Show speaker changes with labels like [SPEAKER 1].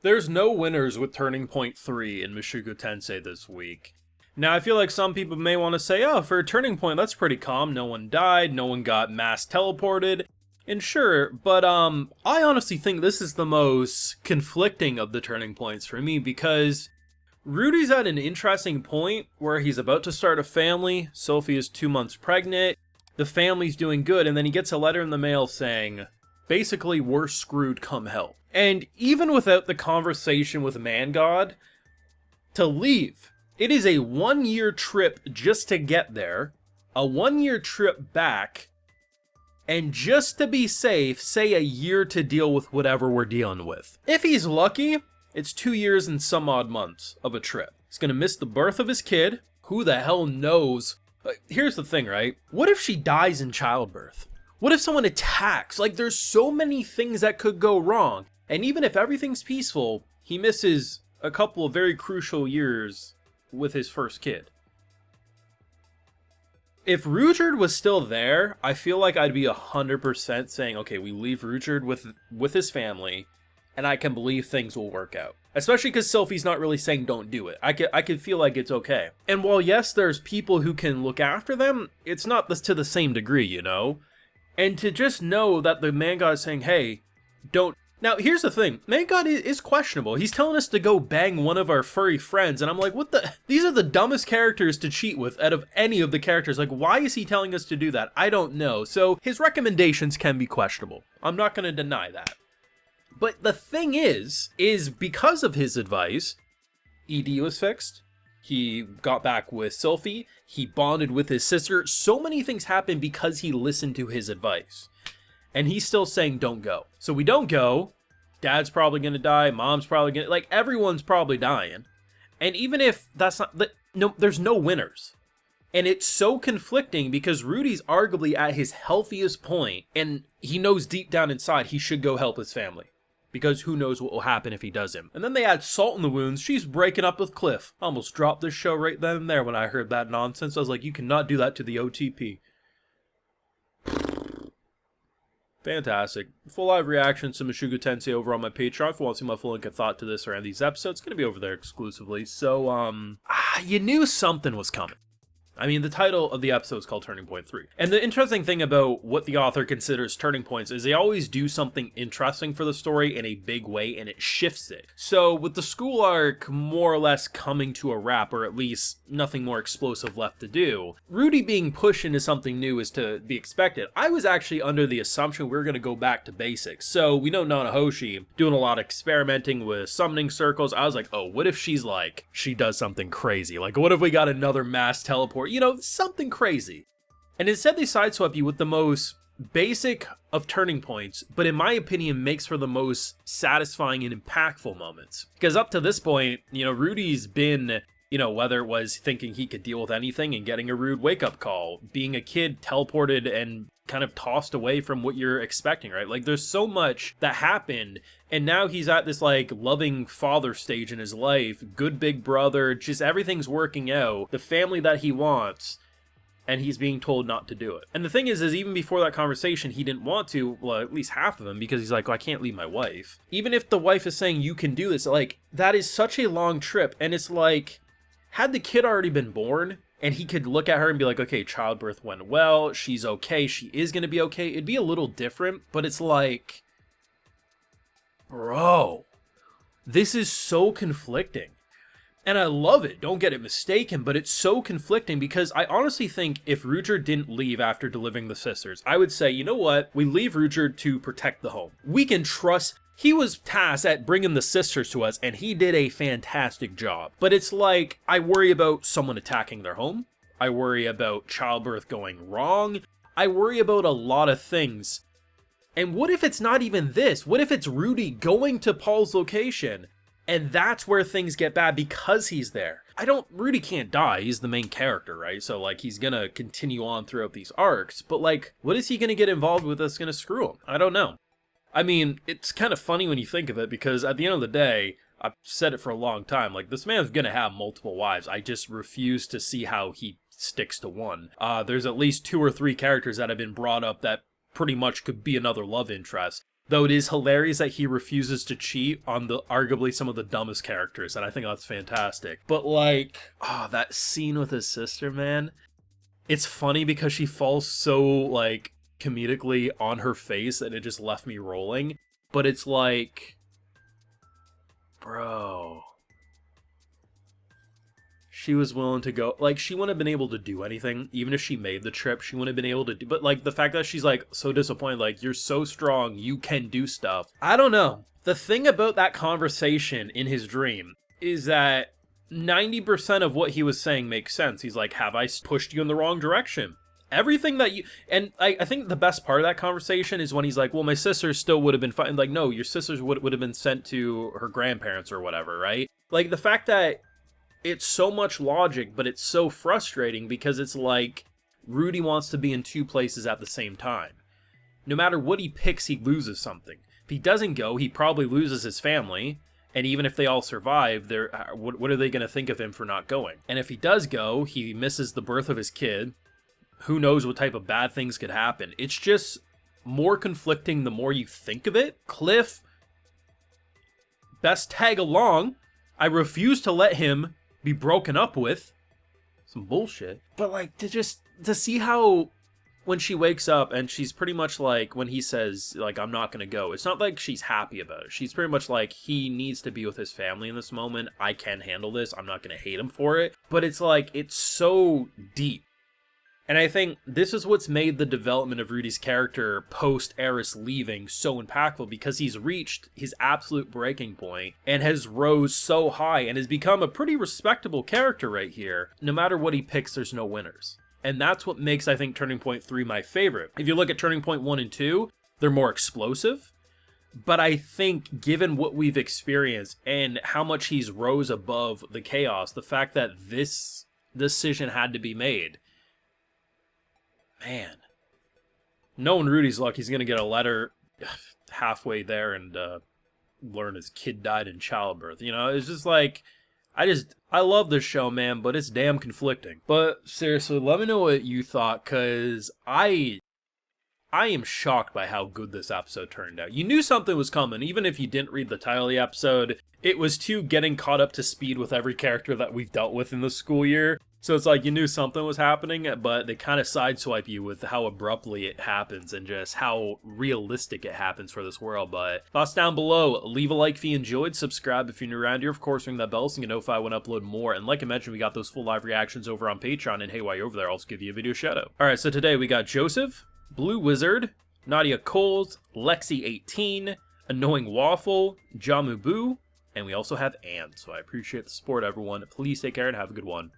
[SPEAKER 1] There's no winners with Turning Point 3 in Mushoku Tensei this week. Now, I feel like some people may want to say, oh, for a Turning Point, that's pretty calm. No one died, no one got mass teleported. And sure, but I honestly think this is the most conflicting of the Turning Points for me, because Rudy's at an interesting point where he's about to start a family. Sophie is 2 months pregnant. The family's doing good, and then he gets a letter in the mail saying, basically, we're screwed come hell. And even without the conversation with Man God, to leave, it is a 1-year trip just to get there, a 1-year trip back, and just to be safe, say a year to deal with whatever we're dealing with. If he's lucky, it's 2 years and some odd months of a trip. He's gonna miss the birth of his kid. Who the hell knows? Here's the thing, right? What if she dies in childbirth? What if someone attacks? Like, there's so many things that could go wrong. And even if everything's peaceful, he misses a couple of very crucial years with his first kid. If Ruchard was still there, I feel like I'd be 100% saying, okay, we leave Ruchard with his family, and I can believe things will work out. Especially because Sophie's not really saying don't do it. I could feel like it's okay. And while yes, there's people who can look after them, it's not to the same degree, you know? And to just know that the man god is saying, hey, don't... Now, here's the thing. Man god is questionable. He's telling us to go bang one of our furry friends, and I'm like, what the... These are the dumbest characters to cheat with out of any of the characters. Like, why is he telling us to do that? I don't know. So, his recommendations can be questionable. I'm not going to deny that. But the thing is because of his advice, ED was fixed. He got back with Sophie. He bonded with his sister. So many things happened because he listened to his advice. And he's still saying don't go. So we don't go. Dad's probably going to die. Mom's probably going to... Like, everyone's probably dying. And even if that's not... No, there's no winners. And it's so conflicting because Rudy's arguably at his healthiest point, and he knows deep down inside he should go help his family. Because who knows what will happen if he doesn't. And then they add salt in the wounds. She's breaking up with Cliff. I almost dropped this show right then and there when I heard that nonsense. I was like, you cannot do that to the OTP. Fantastic. Full live reactions to Mushoku Tensei over on my Patreon. If you want to see my full link of thought to this or any of these episodes, it's going to be over there exclusively. So, you knew something was coming. I mean, the title of the episode is called Turning Point 3. And the interesting thing about what the author considers turning points is they always do something interesting for the story in a big way, and it shifts it. So, with the school arc more or less coming to a wrap, or at least nothing more explosive left to do, Rudy being pushed into something new is to be expected. I was actually under the assumption we were going to go back to basics. So, we know Nanahoshi doing a lot of experimenting with summoning circles. I was like, oh, what if she's like, she does something crazy? Like, what if we got another mass teleport? You know, something crazy. And instead they sideswipe you with the most basic of turning points, but in my opinion makes for the most satisfying and impactful moments. Because up to this point, you know, Rudy's been, you know, whether it was thinking he could deal with anything and getting a rude wake-up call, being a kid teleported and kind of tossed away from what you're expecting, right? Like, there's so much that happened, and now he's at this, like, loving father stage in his life, good big brother, just everything's working out, the family that he wants, and he's being told not to do it. And the thing is even before that conversation, he didn't want to, well, at least half of them, because he's like, well, I can't leave my wife. Even if the wife is saying, you can do this, like, that is such a long trip, and it's like, had the kid already been born, and he could look at her and be like, okay, childbirth went well, she's okay, she is going to be okay, it'd be a little different, but it's like, bro, this is so conflicting. And I love it, don't get it mistaken, but it's so conflicting because I honestly think if Ruchard didn't leave after delivering the sisters, I would say, you know what, we leave Ruchard to protect the home. We can trust... He was tasked at bringing the sisters to us, and he did a fantastic job. But it's like, I worry about someone attacking their home. I worry about childbirth going wrong. I worry about a lot of things. And what if it's not even this? What if it's Rudy going to Paul's location, and that's where things get bad because he's there? Rudy can't die, he's the main character, right? So, like, he's gonna continue on throughout these arcs, but, like, what is he gonna get involved with that's gonna screw him? I don't know. I mean, it's kind of funny when you think of it, because at the end of the day, I've said it for a long time, like, this man's gonna have multiple wives. I just refuse to see how he sticks to one. There's at least 2 or 3 characters that have been brought up that pretty much could be another love interest. Though it is hilarious that he refuses to cheat on the arguably some of the dumbest characters, and I think that's fantastic. But like, oh, that scene with his sister, man. It's funny because she falls so like comedically on her face that it just left me rolling. But it's like, bro, she was willing to go. Like, she wouldn't have been able to do anything. Even if she made the trip, she wouldn't have been able to do. But like, the fact that she's like so disappointed, like, you're so strong, you can do stuff. I don't know. The thing about that conversation in his dream is that 90% of what he was saying makes sense. He's like, have I pushed you in the wrong direction? Everything that you... And I think the best part of that conversation is when he's like, well, my sister still would have been fine. Like, no, your sister would have been sent to her grandparents or whatever, right? Like, the fact that it's so much logic, but it's so frustrating because it's like Rudy wants to be in two places at the same time. No matter what he picks, he loses something. If he doesn't go, he probably loses his family. And even if they all survive, what are they going to think of him for not going? And if he does go, he misses the birth of his kid. Who knows what type of bad things could happen? It's just more conflicting the more you think of it. Cliff, best tag along. I refuse to let him be broken up with. Some bullshit. But like, to see how when she wakes up and she's pretty much like, when he says, like, I'm not gonna go, it's not like she's happy about it. She's pretty much like, he needs to be with his family in this moment. I can handle this. I'm not gonna hate him for it. But it's like, it's so deep. And I think this is what's made the development of Rudy's character post-Eris leaving so impactful, because he's reached his absolute breaking point and has rose so high and has become a pretty respectable character right here. No matter what he picks, there's no winners. And that's what makes, I think, Turning Point 3 my favorite. If you look at Turning Point 1 and 2, they're more explosive. But I think, given what we've experienced and how much he's rose above the chaos, the fact that this decision had to be made, man, knowing Rudy's luck, he's going to get a letter halfway there and learn his kid died in childbirth. You know, it's just like, I love this show, man, but it's damn conflicting. But seriously, let me know what you thought, because I am shocked by how good this episode turned out. You knew something was coming, even if you didn't read the title of the episode. It was too getting caught up to speed with every character that we've dealt with in the school year. So it's like you knew something was happening, but they kind of sideswipe you with how abruptly it happens and just how realistic it happens for this world. But thoughts down below. Leave a like if you enjoyed. Subscribe if you're new around here. Of course, ring that bell so you can notify when I upload more. And like I mentioned, we got those full live reactions over on Patreon. And hey, while you're over there, I'll also give you a video shout out. Alright, so today we got Joseph, Blue Wizard, Nadia Coles, Lexi18, Annoying Waffle, Jamu Boo, and we also have Ann. So I appreciate the support, everyone. Please take care and have a good one.